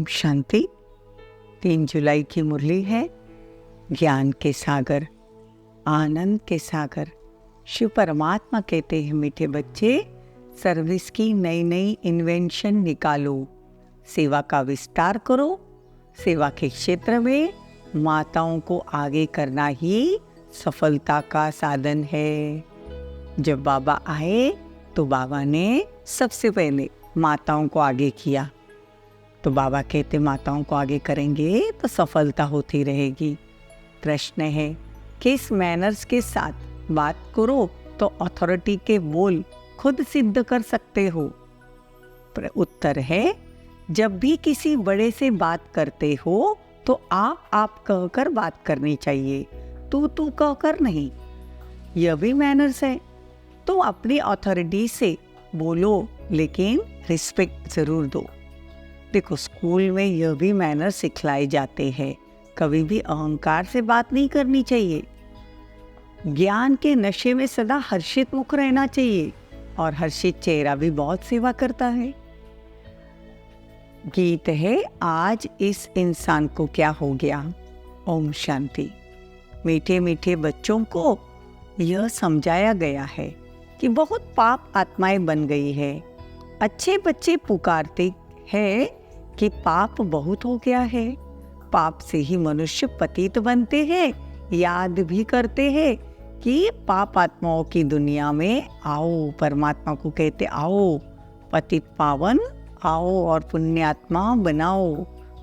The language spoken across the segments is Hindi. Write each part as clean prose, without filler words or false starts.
ओम शांति। 3 जुलाई की मुरली है ज्ञान के सागर, आनंद के सागर। शिव परमात्मा कहते हैं, मीठे बच्चे, सर्विस की नई नई इन्वेंशन निकालो, सेवा का विस्तार करो। सेवा के क्षेत्र में माताओं को आगे करना ही सफलता का साधन है। जब बाबा आए तो बाबा ने सबसे पहले माताओं को आगे किया। तो बाबा कहते माताओं को आगे करेंगे तो सफलता होती रहेगी। प्रश्न है, किस मैनर्स के साथ बात करो तो अथॉरिटी के बोल खुद सिद्ध कर सकते हो? उत्तर है, जब भी किसी बड़े से बात करते हो तो आप कहकर बात करनी चाहिए, तू कहकर नहीं। यह भी मैनर्स है। तो अपनी अथॉरिटी से बोलो, लेकिन रिस्पेक्ट जरूर दो। देखो, स्कूल में यह भी मैनर सिखलाए जाते हैं, कभी भी अहंकार से बात नहीं करनी चाहिए। ज्ञान के नशे में सदा हर्षित मुख रहना चाहिए, और हर्षित चेहरा भी बहुत सेवा करता है। गीत है, आज इस इंसान को क्या हो गया। ओम शांति। मीठे मीठे बच्चों को यह समझाया गया है कि बहुत पाप आत्माएं बन गई है। अच्छे बच्चे पुकारते हैं कि पाप बहुत हो गया है। पाप से ही मनुष्य पतित बनते हैं। याद भी करते हैं कि पाप आत्माओं की दुनिया में आओ, परमात्मा को कहते आओ, पतित पावन आओ और पुण्यात्मा बनाओ।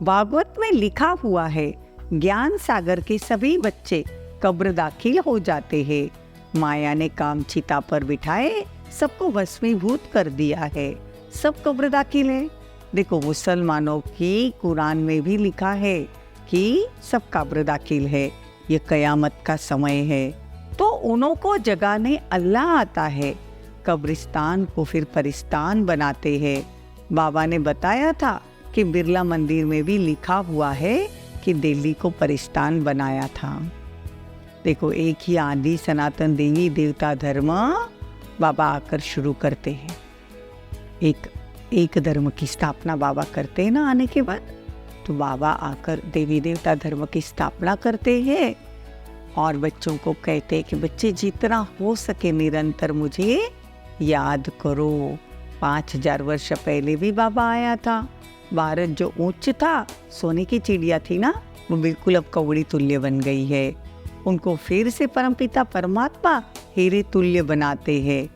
भागवत में लिखा हुआ है, ज्ञान सागर के सभी बच्चे कब्र दाखिल हो जाते हैं। माया ने काम चिता पर बिठाए सबको भस्मीभूत कर दिया है, सब कब्र दाखिल है। देखो, मुसलमानों की कुरान में भी लिखा है कि सब कब्र दाखिल है, ये कयामत का समय है। तो उन्हों को जगाने अल्लाह आता है, कब्रिस्तान को फिर परिस्तान बनाते हैं। बाबा ने बताया था कि बिरला मंदिर में भी लिखा हुआ है कि दिल्ली को परिस्तान बनाया था। देखो, एक ही आदि सनातन देवी देवता धर्म बाबा आकर शुरू करते हैं। एक धर्म की स्थापना बाबा करते हैं ना आने के बाद, तो बाबा आकर देवी देवता धर्म की स्थापना करते हैं और बच्चों को कहते हैं कि बच्चे जितना हो सके निरंतर मुझे याद करो। 5000 वर्ष पहले भी बाबा आया था। भारत जो उच्च था, सोने की चिड़िया थी ना, वो बिल्कुल अब कौड़ी तुल्य बन गई है। उनको फिर से परमपिता परमात्मा हीरे तुल्य बनाते हैं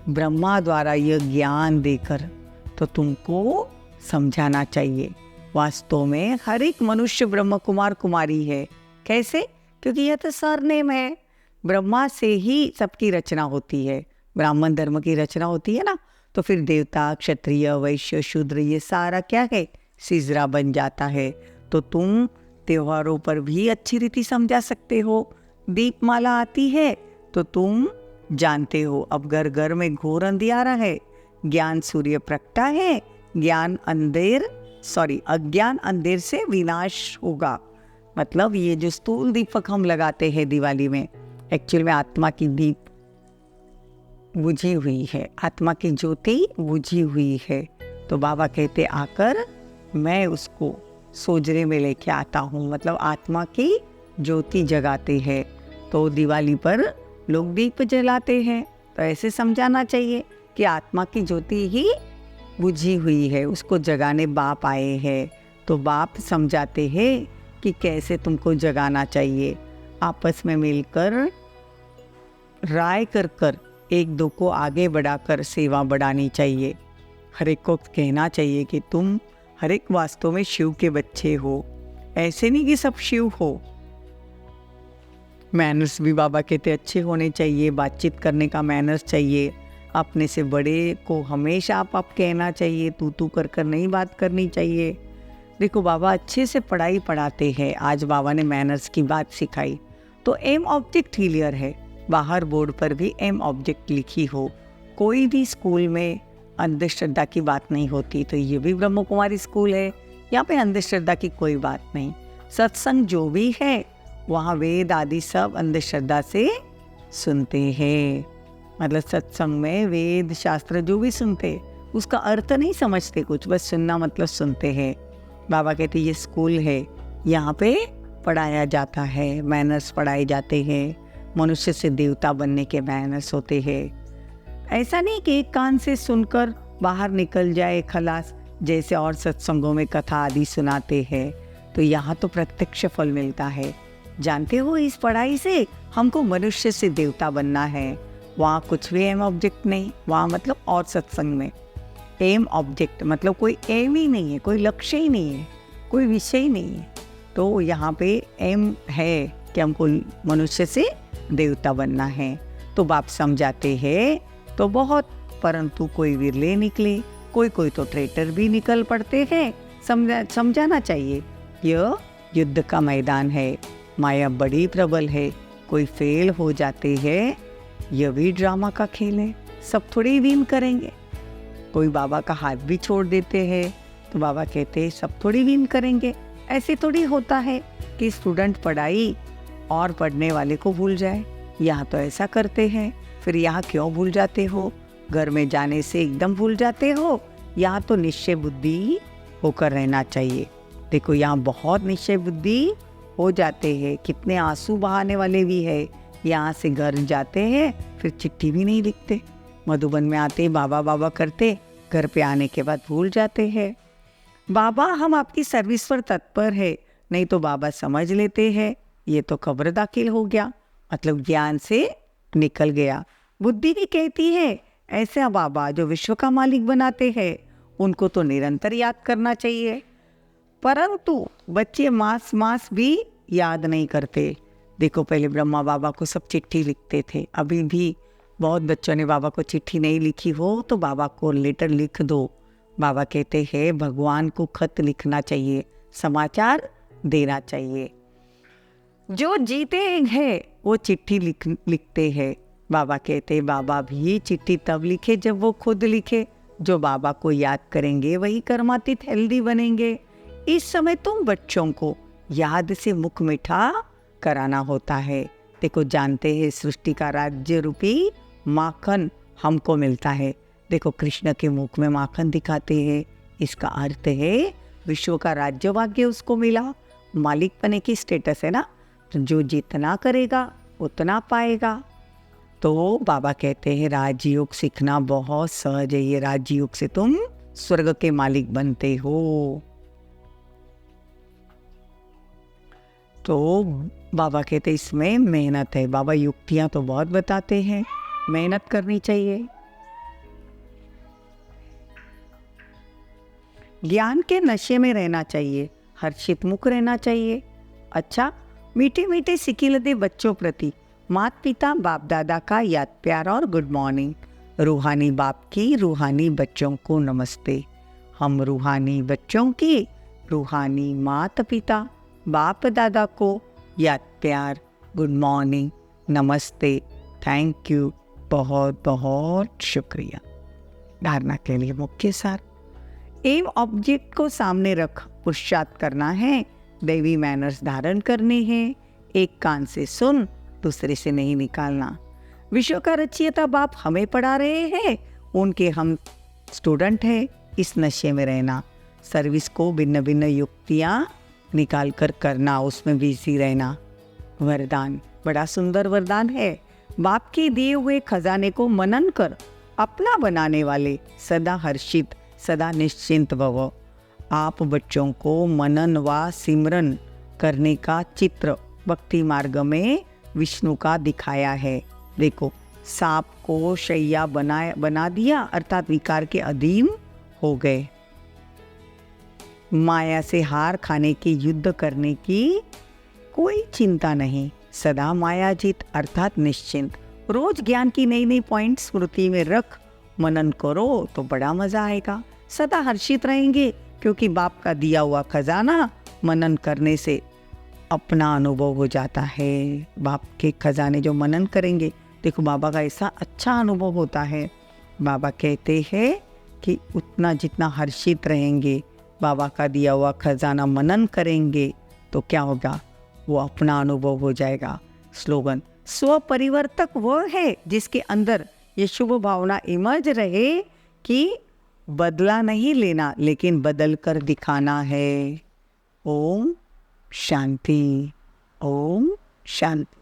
ब्रह्मा द्वारा यह ज्ञान देकर। तो तुमको समझाना चाहिए, वास्तव में हर एक मनुष्य ब्रह्म कुमार कुमारी है। कैसे? क्योंकि यह तो सरनेम है। ब्रह्मा से ही सबकी रचना होती है, ब्राह्मण धर्म की रचना होती है ना, तो फिर देवता, क्षत्रिय, वैश्य, शूद्र, ये सारा क्या है, सिजरा बन जाता है। तो तुम त्योहारों पर भी अच्छी रीति समझा सकते हो। दीपमाला आती है तो तुम जानते हो अब घर घर में घोर अंधियारा है, ज्ञान सूर्य प्रगटा है, अज्ञान अंधेर से विनाश होगा। मतलब ये जो स्थूल दीपक हम लगाते हैं दिवाली में, एक्चुअल में आत्मा की दीप बुझी हुई है, आत्मा की ज्योति बुझी हुई है। तो बाबा कहते आकर मैं उसको सोजरे में लेके आता हूँ, मतलब आत्मा की ज्योति जगाते हैं। तो दिवाली पर लोग दीप जलाते हैं, तो ऐसे समझाना चाहिए कि आत्मा की ज्योति ही बुझी हुई है, उसको जगाने बाप आए हैं। तो बाप समझाते हैं कि कैसे तुमको जगाना चाहिए। आपस में मिलकर राय कर एक दो को आगे बढ़ाकर सेवा बढ़ानी चाहिए। हर एक को कहना चाहिए कि तुम हर एक वास्तव में शिव के बच्चे हो, ऐसे नहीं कि सब शिव हो। मैनर्स भी बाबा कहते अच्छे होने चाहिए, बातचीत करने का मैनर्स चाहिए। अपने से बड़े को हमेशा आप कहना चाहिए, तू कर नहीं बात करनी चाहिए। देखो, बाबा अच्छे से पढ़ाई पढ़ाते हैं। आज बाबा ने मैनर्स की बात सिखाई, तो एम ऑब्जेक्ट क्लियर है। बाहर बोर्ड पर भी एम ऑब्जेक्ट लिखी हो। कोई भी स्कूल में अंधश्रद्धा की बात नहीं होती, तो ये भी ब्रह्म कुमारी स्कूल है, यहाँ पे अंधश्रद्धा की कोई बात नहीं। सत्संग जो भी है वहाँ वेद आदि सब अंधश्रद्धा से सुनते हैं। मतलब सत्संग में वेद शास्त्र जो भी सुनते उसका अर्थ नहीं समझते कुछ, बस सुनना मतलब सुनते हैं। बाबा कहते ये स्कूल है, यहाँ पे पढ़ाया जाता है, मैनर्स पढ़ाए जाते हैं, मनुष्य से देवता बनने के मैनर्स होते हैं। ऐसा नहीं कि एक कान से सुनकर बाहर निकल जाए खलास, जैसे और सत्संगों में कथा आदि सुनाते हैं। तो यहाँ तो प्रत्यक्ष फल मिलता है। जानते हो, इस पढ़ाई से हमको मनुष्य से देवता बनना है। वहाँ कुछ भी एम ऑब्जेक्ट नहीं, वहाँ मतलब और सत्संग में एम ऑब्जेक्ट मतलब कोई एम ही नहीं है, कोई लक्ष्य ही नहीं है, कोई विषय ही नहीं है। तो यहाँ पे एम है कि हमको मनुष्य से देवता बनना है। तो बाप समझाते हैं तो बहुत, परंतु कोई विरले निकले, कोई तो ट्रेटर भी निकल पड़ते हैं। समझाना चाहिए यह युद्ध का मैदान है, माया बड़ी प्रबल है, कोई फेल हो जाते हैं, यह भी ड्रामा का खेल है, सब थोड़ी विन करेंगे। कोई बाबा का हाथ भी छोड़ देते हैं तो बाबा कहते हैं सब थोड़ी विन करेंगे। ऐसे थोड़ी होता है कि स्टूडेंट पढ़ाई और पढ़ने वाले को भूल जाए। यहाँ तो ऐसा करते हैं। फिर यहाँ क्यों भूल जाते हो? घर में जाने से एकदम भूल जाते हो? यहाँ तो निश्चय बुद्धि होकर रहना चाहिए। देखो यहाँ बहुत निश्चय बुद्धि हो जाते हैं। कितने आंसू बहाने वाले भी है। यहाँ से घर जाते हैं फिर चिट्ठी भी नहीं लिखते, मधुबन में आते बाबा बाबा करते, घर पे आने के बाद भूल जाते हैं। बाबा हम आपकी सर्विस पर तत्पर है, नहीं तो बाबा समझ लेते हैं ये तो कब्र दाखिल हो गया, मतलब ज्ञान से निकल गया। बुद्धि भी कहती है ऐसे बाबा जो विश्व का मालिक बनाते हैं उनको तो निरंतर याद करना चाहिए, परंतु बच्चे मास भी याद नहीं करते। देखो पहले ब्रह्मा बाबा को सब चिट्ठी लिखते थे, अभी भी बहुत बच्चों ने बाबा को चिट्ठी नहीं लिखी हो तो बाबा को लेटर लिख दो। बाबा कहते हैं भगवान को खत लिखना चाहिए, समाचार देना चाहिए। जो जीते हैं वो चिट्ठी लिखते हैं। बाबा कहते हैं बाबा भी चिट्ठी तब लिखे जब वो खुद लिखे। जो बाबा को याद करेंगे वही कर्मातीत हेल्दी बनेंगे। इस समय तुम बच्चों को याद से मुख मीठा कराना होता है। देखो जानते हैं सृष्टि का राज्य रूपी माखन हमको मिलता है। देखो कृष्ण के मुख में माखन दिखाते हैं, इसका अर्थ है विश्व का राज्य भाग्य उसको मिला, मालिक बने की स्टेटस है ना। तो जो जितना करेगा उतना पाएगा। तो बाबा कहते हैं राजयोग सीखना बहुत सहज है, ये राजयोग से तुम स्वर्ग के मालिक बनते हो। तो बाबा कहते इसमें मेहनत है। बाबा युक्तियां तो बहुत बताते हैं, मेहनत करनी चाहिए। ज्ञान के नशे में रहना चाहिए, हर्षित मुख रहना चाहिए। अच्छा, मीठे मीठे सिकिलते बच्चों प्रति माता पिता बाप दादा का याद प्यार और गुड मॉर्निंग। रूहानी बाप की रूहानी बच्चों को नमस्ते। हम रूहानी बच्चों की रूहानी माता पिता बाप दादा को याद प्यार गुड मॉर्निंग नमस्ते थैंक यू बहुत बहुत शुक्रिया। धारणा के लिए मुख्य सार, एम ऑब्जेक्ट को सामने रख पुरुषार्थ करना है, दैवी मैनर्स धारण करने हैं। एक कान से सुन, दूसरे से नहीं निकालना। विश्व का रचयिता बाप हमें पढ़ा रहे हैं, उनके हम स्टूडेंट हैं। इस नशे में रहना, सर्विस को भिन्न भिन्न युक्तियाँ निकाल कर करना, उसमें बिजी रहना। वरदान, बड़ा सुंदर वरदान है। बाप के दिए हुए खजाने को मनन कर अपना बनाने वाले सदा हर्षित सदा निश्चिंत भव। आप बच्चों को मनन व सिमरन करने का चित्र भक्ति मार्ग में विष्णु का दिखाया है। देखो सांप को शैया बना दिया, अर्थात विकार के अधीन हो गए। माया से हार खाने की युद्ध करने की कोई चिंता नहीं, सदा माया जीत अर्थात निश्चिंत। रोज ज्ञान की नई नई पॉइंट स्मृति में रख मनन करो तो बड़ा मजा आएगा। सदा हर्षित रहेंगे क्योंकि बाप का दिया हुआ खजाना मनन करने से अपना अनुभव हो जाता है। बाप के खजाने जो मनन करेंगे, देखो बाबा का ऐसा अच्छा अनुभव होता है। बाबा कहते हैं कि उतना जितना हर्षित रहेंगे, बाबा का दिया हुआ खजाना मनन करेंगे तो क्या होगा, वो अपना अनुभव हो जाएगा। स्लोगन, स्व परिवर्तक वह है जिसके अंदर ये शुभ भावना इमर्ज रहे कि बदला नहीं लेना, लेकिन बदल कर दिखाना है। ओम शांति, ओम शांति।